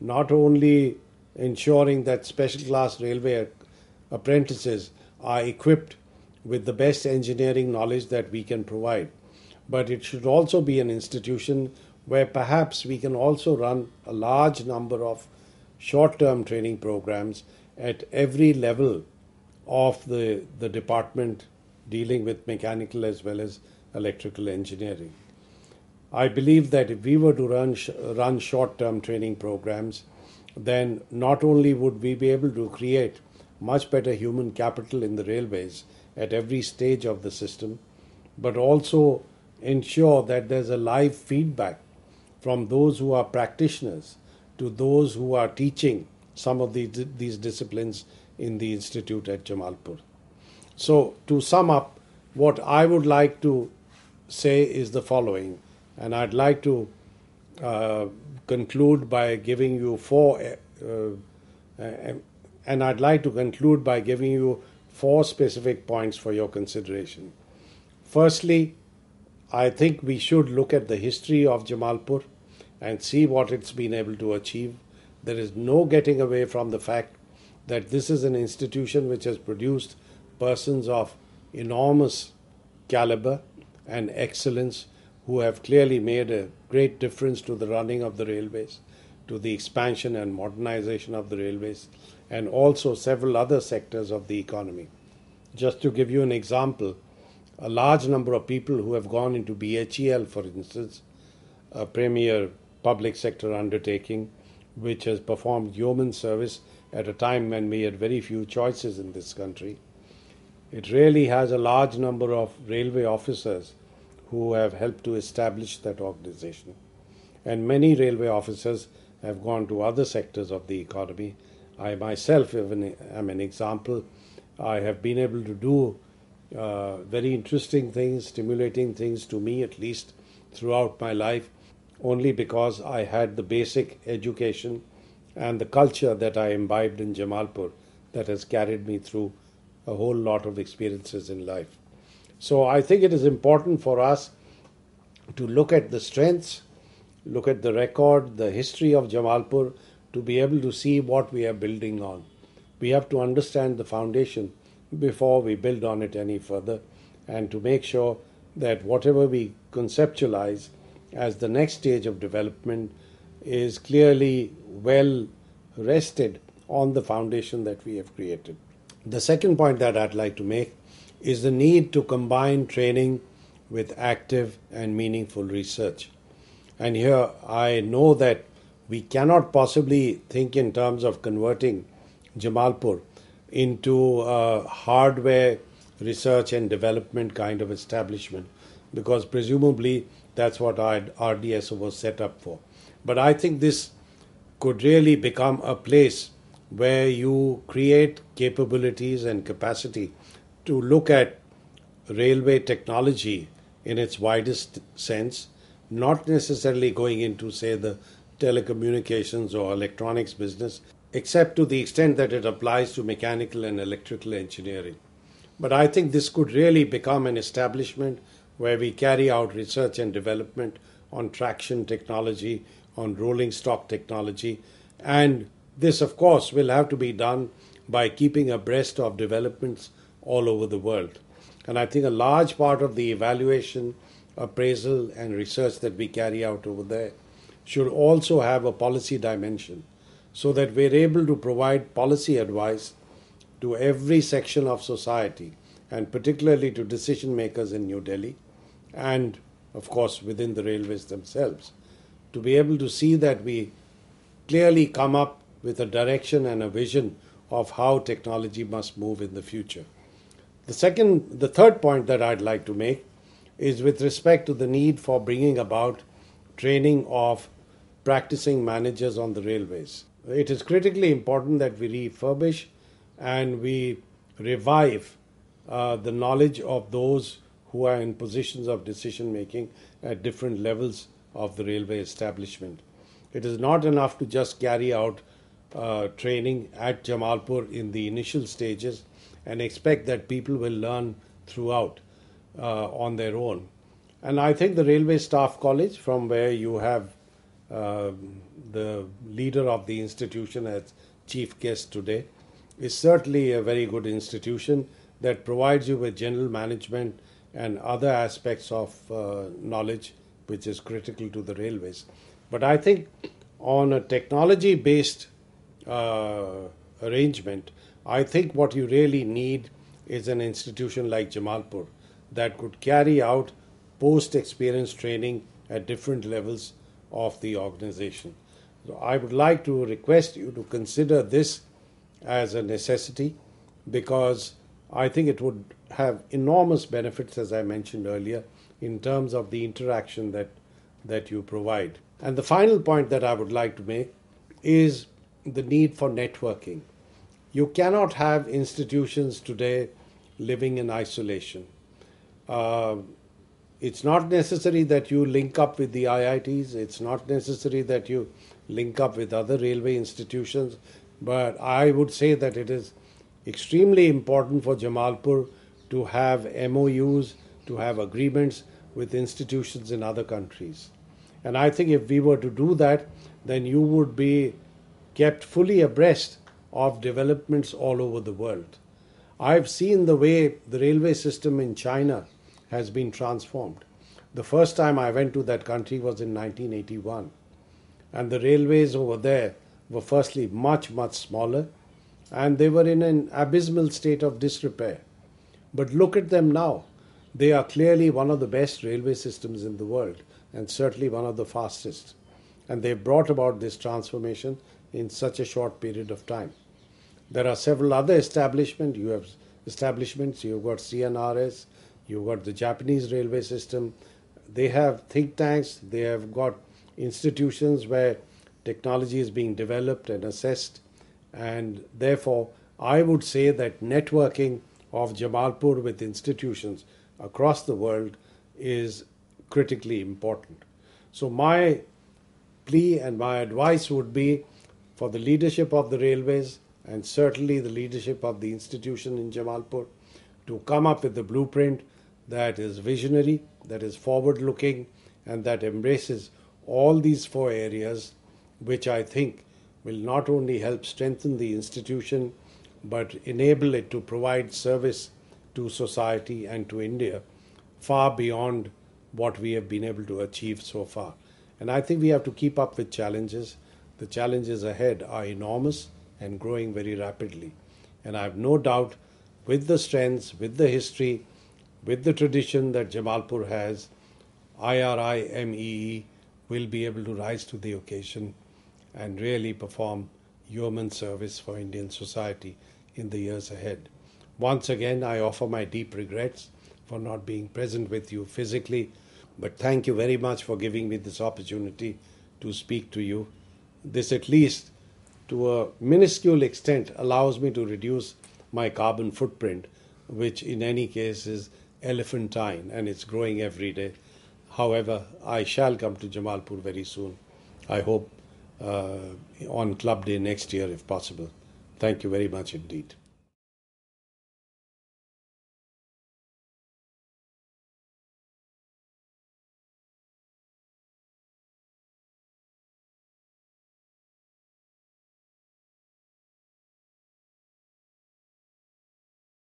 not only ensuring that special class railway apprentices are equipped with the best engineering knowledge that we can provide, but it should also be an institution where perhaps we can also run a large number of short term training programs at every level of the department dealing with mechanical as well as electrical engineering. I believe that if we were to run short term training programs, then not only would we be able to create much better human capital in the railways at every stage of the system, but also ensure that there's a live feedback from those who are practitioners to those who are teaching some of these disciplines in the institute at Jamalpur. So, to sum up, what I would like to say is the following, and I'd like to conclude by giving you four specific points for your consideration. Firstly, I think we should look at the history of Jamalpur and see what it's been able to achieve. There is no getting away from the fact that this is an institution which has produced persons of enormous caliber and excellence who have clearly made a great difference to the running of the railways, to the expansion and modernization of the railways, and also several other sectors of the economy. Just to give you an example, a large number of people who have gone into BHEL, for instance, a premier public sector undertaking which has performed yeoman service at a time when we had very few choices in this country. It really has a large number of railway officers who have helped to establish that organization. And many railway officers have gone to other sectors of the economy. I myself am an example. I have been able to do very interesting things, stimulating things to me at least throughout my life, only because I had the basic education and the culture that I imbibed in Jamalpur that has carried me through a whole lot of experiences in life. So I think it is important for us to look at the strengths, look at the record, the history of Jamalpur, to be able to see what we are building on. We have to understand the foundation before we build on it any further, and to make sure that whatever we conceptualize as the next stage of development is clearly well rested on the foundation that we have created. The second point that I'd like to make is the need to combine training with active and meaningful research. And here I know that we cannot possibly think in terms of converting Jamalpur into a hardware research and development kind of establishment, because presumably that's what our RDSO was set up for. But I think this could really become a place where you create capabilities and capacity to look at railway technology in its widest sense, not necessarily going into, say, the telecommunications or electronics business, except to the extent that it applies to mechanical and electrical engineering. But I think this could really become an establishment where we carry out research and development on traction technology, on rolling stock technology, and this, of course, will have to be done by keeping abreast of developments all over the world. And I think a large part of the evaluation, appraisal, and research that we carry out over there should also have a policy dimension, so that we're able to provide policy advice to every section of society, and particularly to decision makers in New Delhi, and of course within the railways themselves, to be able to see that we clearly come up with a direction and a vision of how technology must move in the future. The third point that I'd like to make is with respect to the need for bringing about training of practicing managers on the railways. It is critically important that we refurbish and we revive the knowledge of those who are in positions of decision making at different levels of the railway establishment. It is not enough to just carry out training at Jamalpur in the initial stages and expect that people will learn throughout on their own. And I think the Railway Staff College, from where you have the leader of the institution as chief guest today, is certainly a very good institution that provides you with general management and other aspects of knowledge which is critical to the railways. But I think on a technology based arrangement, I think what you really need is an institution like Jamalpur that could carry out post experience training at different levels of the organization. So I would like to request you to consider this as a necessity, because I think it would have enormous benefits, as I mentioned earlier, in terms of the interaction that you provide. And the final point that I would like to make is the need for networking. You cannot have institutions today living in isolation. It's not necessary that you link up with the IITs, it's not necessary that you link up with other railway institutions, but I would say that it is extremely important for Jamalpur to have MOUs, to have agreements with institutions in other countries. And I think if we were to do that, then you would be kept fully abreast of developments all over the world. I've seen the way the railway system in China has been transformed. The first time I went to that country was in 1981. And the railways over there were firstly much, much smaller, and they were in an abysmal state of disrepair. But look at them now. They are clearly one of the best railway systems in the world, and certainly one of the fastest. And they brought about this transformation in such a short period of time. There are several other establishments. You've got CNRS, you've got the Japanese railway system. They have think tanks, they have got institutions where technology is being developed and assessed. And therefore, I would say that networking of Jamalpur with institutions across the world is critically important. So my plea and my advice would be for the leadership of the railways, and certainly the leadership of the institution in Jamalpur, to come up with a blueprint that is visionary, that is forward-looking, and that embraces all these four areas, which I think will not only help strengthen the institution, but enable it to provide service to society and to India far beyond what we have been able to achieve so far. And I think we have to keep up with challenges. The challenges ahead are enormous and growing very rapidly. And I have no doubt, with the strengths, with the history, with the tradition that Jamalpur has, IRIMEE will be able to rise to the occasion and really perform yeoman service for Indian society in the years ahead. Once again, I offer my deep regrets for not being present with you physically, but thank you very much for giving me this opportunity to speak to you. This, at least to a minuscule extent, allows me to reduce my carbon footprint, which in any case is elephantine and it's growing every day. However, I shall come to Jamalpur very soon. I hope on Club Day next year, if possible. Thank you very much indeed.